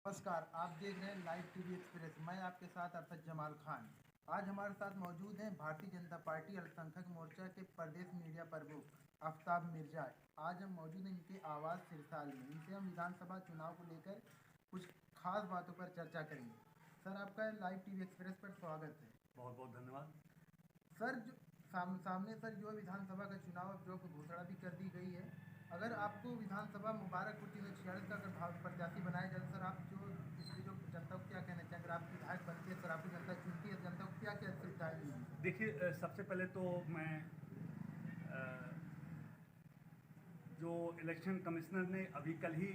नमस्कार, आप देख रहे हैं लाइव टीवी एक्सप्रेस। मैं आपके साथ अरशद जमाल खान। आज हमारे साथ मौजूद हैं भारतीय जनता पार्टी अल्पसंख्यक मोर्चा के प्रदेश मीडिया प्रमुख आफ्ताब मिर्जा। आज हम मौजूद हैं इनके आवास सिरसाल में। इनसे हम विधानसभा चुनाव को लेकर कुछ खास बातों पर चर्चा करेंगे। सर, आपका लाइव टीवी एक्सप्रेस पर स्वागत है। बहुत बहुत धन्यवाद। सर, सामने सर जो विधानसभा का चुनाव अब जो घोषणा भी कर दी गई है, अगर आपको विधानसभा मुबारकपुर 346 का अगर भावी प्रत्याशी बनाया जाए, सर आप जो इसकी जो जनता को क्या कहना चाहेंगे? अगर आप विधायक बनते हैं, सर आपको जनता चुनती है, जनता को क्या क्या सुविधाएं मिलेंगी? देखिए, सबसे पहले तो मैं जो इलेक्शन कमिश्नर ने अभी कल ही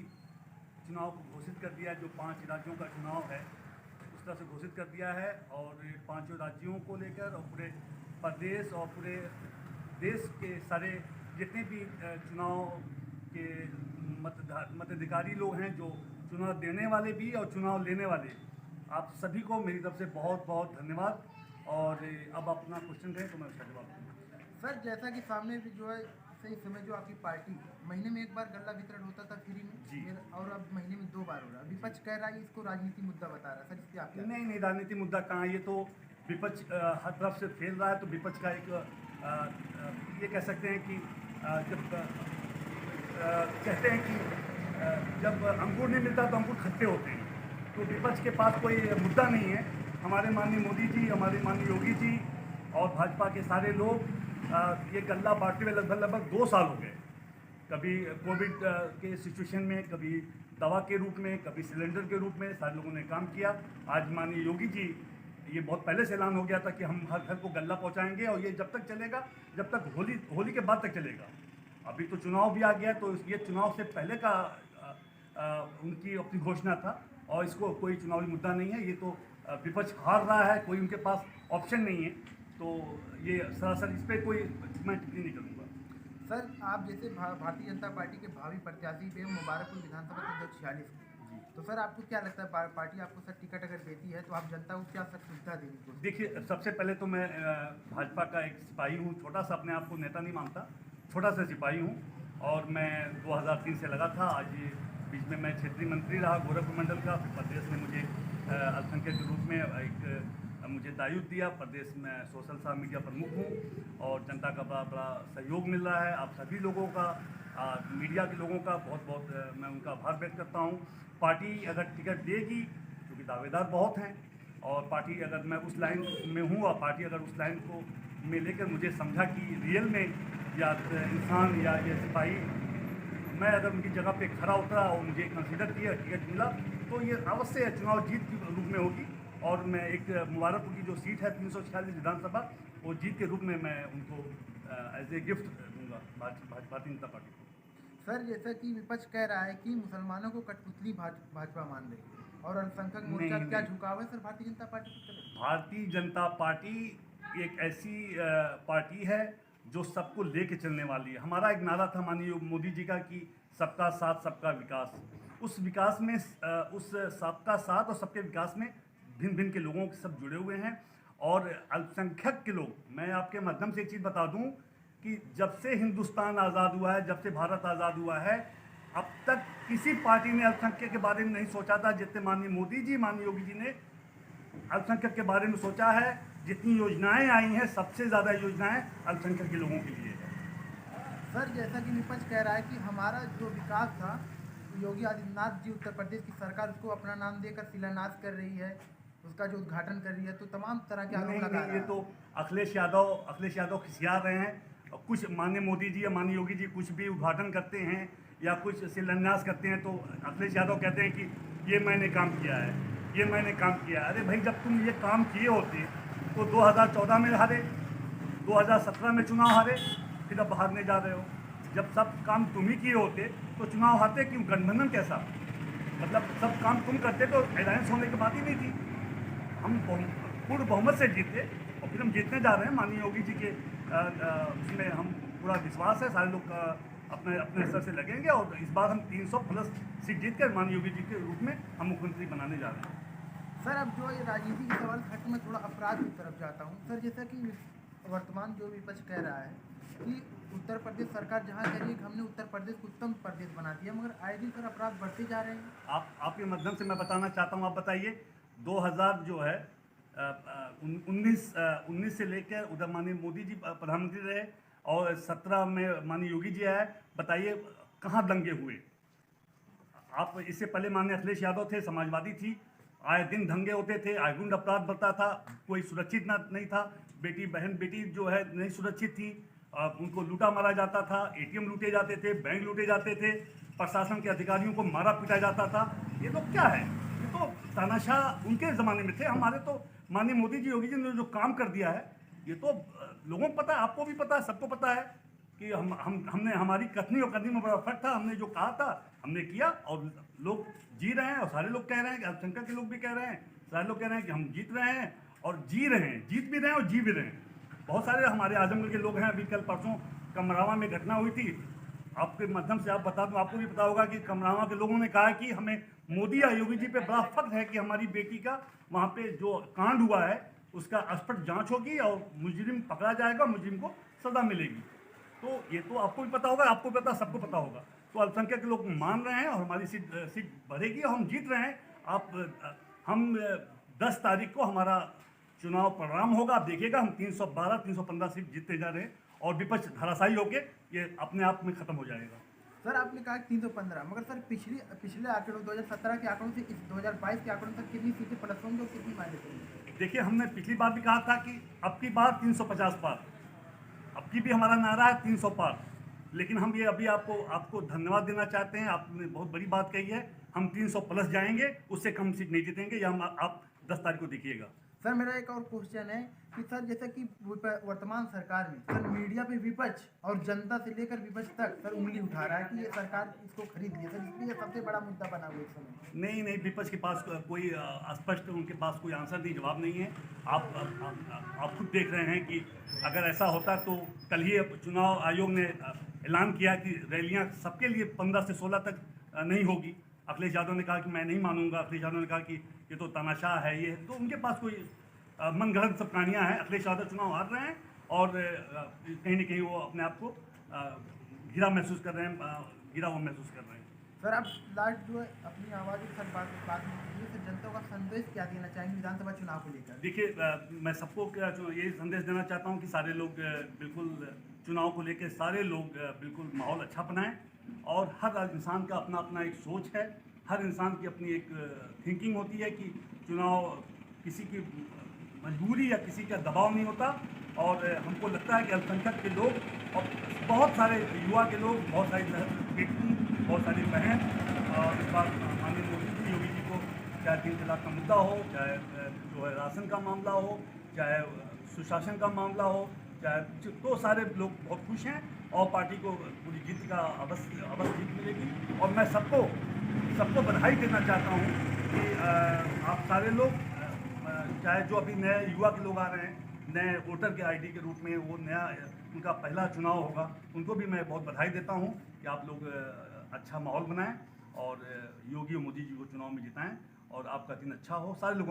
चुनाव को घोषित कर दिया, जो 5 राज्यों का चुनाव है उस तरह से घोषित कर दिया है, और 5 राज्यों को लेकर और पूरे प्रदेश और पूरे देश के सारे जितने भी चुनाव के मताधिकारी लोग हैं, जो चुनाव देने वाले भी और चुनाव लेने वाले, आप सभी को मेरी तरफ से बहुत बहुत धन्यवाद। और अब अपना क्वेश्चन है तो मैं उसका जवाब दूँगा। सर, जैसा कि सामने भी जो है सही समय जो आपकी पार्टी महीने में एक बार गल्ला वितरण होता था फ्री जी। में, और अब महीने में 2 बार हो रहा है। विपक्ष कह रहा है इसको राजनीति मुद्दा बता रहा है, सर इस पे आप क्या? नहीं, राजनीति मुद्दा कहाँ, ये तो विपक्ष हर तरफ से फैल रहा है। तो विपक्ष का एक ये कह सकते हैं कि जब कहते हैं कि जब अंकुर नहीं मिलता तो अंकुर खट्टे होते हैं। तो विपक्ष के पास कोई मुद्दा नहीं है। हमारे माननीय मोदी जी, हमारे माननीय योगी जी और भाजपा के सारे लोग ये गल्ला बांटते हुए लगभग 2 साल हो गए। कभी कोविड के सिचुएशन में, कभी दवा के रूप में, कभी सिलेंडर के रूप में सारे लोगों ने काम किया। आज माननीय योगी जी, ये बहुत पहले से ऐलान हो गया था कि हम हर घर को गल्ला पहुंचाएंगे, और ये जब तक चलेगा, जब तक होली के बाद तक चलेगा। अभी तो चुनाव भी आ गया, तो ये चुनाव से पहले का उनकी अपनी घोषणा था, और इसको कोई चुनावी मुद्दा नहीं है। ये तो विपक्ष हार रहा है, कोई उनके पास ऑप्शन नहीं है, तो ये सरासर इस पर कोई मैं टिप्पणी नहीं करूँगा। सर, आप जैसे भारतीय जनता पार्टी के भावी प्रत्याशी पे मुबारकपुर विधानसभा 346 की, तो सर आपको क्या लगता है पार्टी आपको सर टिकट अगर देती है तो आप जनता को क्या सर सुविधा देने की? देखिए, सबसे पहले तो मैं भाजपा का एक सिपाही हूँ, छोटा सा, अपने आप को नेता नहीं मानता, छोटा सा सिपाही हूँ। और मैं 2003 से लगा था। आज बीच में मैं क्षेत्रीय मंत्री रहा गोरखपुर मंडल का। फिर प्रदेश ने मुझे अल्पसंख्यक के रूप में मुझे दायित्व दिया। प्रदेश में सोशल सा मीडिया प्रमुख हूँ, और जनता का बड़ा सहयोग मिल रहा है। आप सभी लोगों का, मीडिया के लोगों का बहुत बहुत मैं उनका आभार व्यक्त करता हूँ। पार्टी अगर टिकट देगी, क्योंकि दावेदार बहुत हैं, और पार्टी अगर मैं उस लाइन में हूँ, और पार्टी अगर उस लाइन को में लेकर मुझे समझा कि रियल में या इंसान या ये सिपाही, मैं अगर उनकी जगह पे खड़ा उतरा और मुझे कंसीडर किया, टिकट मिला, तो ये अवश्य चुनाव जीत के रूप में होगी। और मैं एक मुबारकपुर की जो सीट है 346 विधानसभा, वो जीत के रूप में मैं उनको एज ए गिफ्ट दूंगा भारतीय जनता पार्टी को। सर, जैसा कि विपक्ष कह रहा है कि मुसलमानों को कठपुतली भाजपा मान रही है, और अल्पसंख्यक मोर्चा क्या झुकाव है सर भारतीय जनता पार्टी की तरफ? भारतीय जनता पार्टी एक ऐसी पार्टी है जो सबको लेके चलने वाली है। हमारा एक नारा था माननीय मोदी जी का कि सबका साथ सबका विकास। उस विकास में उस सबका साथ और सबके विकास में भिन्न भिन्न के लोगों के सब जुड़े हुए हैं, और अल्पसंख्यक के लोग। मैं आपके माध्यम से एक चीज़ बता दूं कि जब से हिंदुस्तान आज़ाद हुआ है, जब से भारत आज़ाद हुआ है, अब तक किसी पार्टी ने अल्पसंख्यक के बारे में नहीं सोचा था जितने माननीय मोदी जी, माननीय योगी जी ने अल्पसंख्यक के बारे में सोचा है। जितनी योजनाएं आई हैं, सबसे ज़्यादा योजनाएं अल्पसंख्यक के लोगों के लिए है। सर, जैसा कि विपक्ष कह रहा है कि हमारा जो विकास था, योगी आदित्यनाथ जी उत्तर प्रदेश की सरकार उसको अपना नाम देकर शिलान्यास कर रही है, उसका जो उद्घाटन कर रही है, तो तमाम तरह के आरोप लगा रहा है। ये तो अखिलेश यादव खिसिया रहे हैं। कुछ माननीय मोदी जी या माननीय योगी जी कुछ भी उद्घाटन करते हैं या कुछ शिलान्यास करते हैं, तो अखिलेश यादव कहते हैं कि ये मैंने काम किया है, ये मैंने काम किया है। अरे भाई, जब तुम ये काम किए होते तो 2014 में हारे, 2017 में चुनाव हारे, फिर अब हारने जा रहे हो। जब सब काम तुम ही किए होते तो चुनाव हारते क्यों? गठबंधन कैसा? मतलब सब काम तुम करते तो अलायंस होने की बात ही नहीं थी। हम पूर्ण बहुमत से जीते, और फिर हम जीतने जा रहे हैं। माननीय योगी जी के उसमें हम पूरा विश्वास है, सारे लोग अपने अपने स्तर से लगेंगे, और इस बार हम 300+ सीट जीत कर माननीय योगी जी के रूप में हम मुख्यमंत्री बनाने जा रहे हैं। सर, अब जो ये राजनीति के सवाल हट, मैं थोड़ा अपराध की तरफ जाता हूँ। सर, जैसा कि वर्तमान जो विपक्ष कह रहा है कि उत्तर प्रदेश सरकार जहाँ कह रही है कि हमने उत्तर प्रदेश को उत्तम प्रदेश बना दिया, मगर आए दिन सर अपराध बढ़ते जा रहे हैं। आपके माध्यम से मैं बताना चाहता हूँ, आप बताइए 2000 जो है 19 से लेकर उधर माननीय मोदी जी प्रधानमंत्री रहे और 17 में माननीय योगी जी आए, बताइए कहाँ दंगे हुए। आप इससे पहले माननीय अखिलेश यादव थे, समाजवादी थी, आए दिन दंगे होते थे, आयगुंड अपराध बढ़ता था, कोई सुरक्षित नहीं था, बेटी जो है नहीं सुरक्षित थी, उनको लूटा मारा जाता था, एटीएम लूटे जाते थे, बैंक लूटे जाते थे, प्रशासन के अधिकारियों को मारा पीटा जाता था। ये तो क्या है, ये तो तानाशाह उनके ज़माने में थे। हमारे तो माननीय मोदी जी योगी जी ने जो काम कर दिया है, ये तो लोगों को पता है, आपको भी पता है, सबको पता है कि हमने हमारी कथनी और करनी में बड़ा फर्क था। हमने जो कहा था हमने किया और लोग जी रहे हैं, और सारे लोग कह रहे हैं कि अल्पसंख्यक के लोग भी कह रहे हैं, सारे लोग कह रहे हैं कि हम जीत रहे हैं और जी रहे हैं, जीत भी रहे हैं और जी भी रहे हैं। बहुत सारे हमारे आजमगढ़ के लोग हैं, अभी कल परसों कमरावा में घटना हुई थी, आपके माध्यम से आप बता दूं, आपको भी पता होगा कि कमरावा के लोगों ने कहा कि हमें मोदी या योगी जी पे बड़ा फख्र है कि हमारी बेटी का वहाँ पे जो कांड हुआ है उसका स्पष्ट जांच होगी और मुजरिम पकड़ा जाएगा, मुजरिम को सजा मिलेगी। तो ये तो आपको भी पता होगा, आपको भी पता, सबको पता होगा। तो अल्पसंख्यक के लोग मान रहे हैं और हमारी सीट बढ़ेगी और हम जीत रहे हैं। हम 10 तारीख को हमारा चुनाव परिणाम होगा, आप देखिएगा, हम 312-315 सीट जीतते जा रहे हैं और विपक्ष धराशायी होके ये अपने आप में खत्म हो जाएगा। सर आपने कहा 315, मगर सर पिछले आंकड़ों 2017 के आंकड़ों से इस 2022 के आंकड़ों तक कितनी सीटें प्लस होंगी और कितनी माइनस होंगी? देखिए, हमने पिछली बार भी कहा था कि अब की बार 350 पार, अब की भी हमारा नारा है 300 पार। लेकिन हम ये अभी आपको धन्यवाद देना चाहते हैं, आपने बहुत बड़ी बात कही है, हम 300 प्लस जाएंगे, उससे कम सीट नहीं जीतेंगे, या आप 10 तारीख को देखिएगा। सर मेरा एक और क्वेश्चन है कि सर जैसे कि वर्तमान सरकार में सर मीडिया पे विपक्ष और जनता से लेकर विपक्ष तक सर उंगली उठा रहा है कि ये सरकार इसको खरीद ली है, सर इसलिए सबसे बड़ा मुद्दा बना हुआ इस समय। नहीं, विपक्ष के पास कोई स्पष्ट उनके पास कोई आंसर नहीं, जवाब नहीं है। आप खुद देख रहे हैं कि अगर ऐसा होता तो कल ही चुनाव आयोग ने ऐलान किया कि रैलियां सबके लिए 15 से 16 तक नहीं होगी। अखिलेश यादव ने कहा कि मैं नहीं मानूंगा, अखिलेश यादव ने कहा कि ये तो तानाशाह है, ये तो उनके पास कोई मनगढ़ंत सब कहानियाँ हैं। अखिलेश यादव चुनाव हार रहे हैं और कहीं ना कहीं वो अपने आप को गिरा महसूस कर रहे हैं, गिरा हुआ महसूस कर रहे हैं। सर आप लास्ट जो है अपनी आवाज़ के साथ बात कीजिए, सर जनता का संदेश क्या देना चाहेंगे विधानसभा चुनाव को लेकर? देखिए, मैं सबको यही संदेश देना चाहता हूँ कि सारे लोग बिल्कुल चुनाव को लेकर सारे लोग बिल्कुल माहौल अच्छा बनाएं, और हर इंसान का अपना अपना एक सोच है, हर इंसान की अपनी एक थिंकिंग होती है कि चुनाव किसी की मजबूरी या किसी का दबाव नहीं होता। और हमको लगता है कि अल्पसंख्यक के लोग और बहुत सारे युवा के लोग, बहुत सारी बेटी, बहुत सारी बहन, और इस बार माननीय मोदी जी योगी जी को चाहे 3 तलाक का मुद्दा हो, चाहे जो है राशन का मामला हो, चाहे सुशासन का मामला हो, चाहे तो सारे लोग बहुत खुश हैं और पार्टी को पूरी जीत का अवश्य जीत मिलेगी। और मैं सबको बधाई देना चाहता हूँ कि आप सारे लोग, चाहे जो अभी नए युवा के लोग आ रहे हैं, नए वोटर के आईडी के रूप में, वो नया उनका पहला चुनाव होगा, उनको भी मैं बहुत बधाई देता हूँ कि आप लोग अच्छा माहौल बनाएं और योगी और मोदी जी को चुनाव में जिताएं और आपका दिन अच्छा हो। सारे लोगों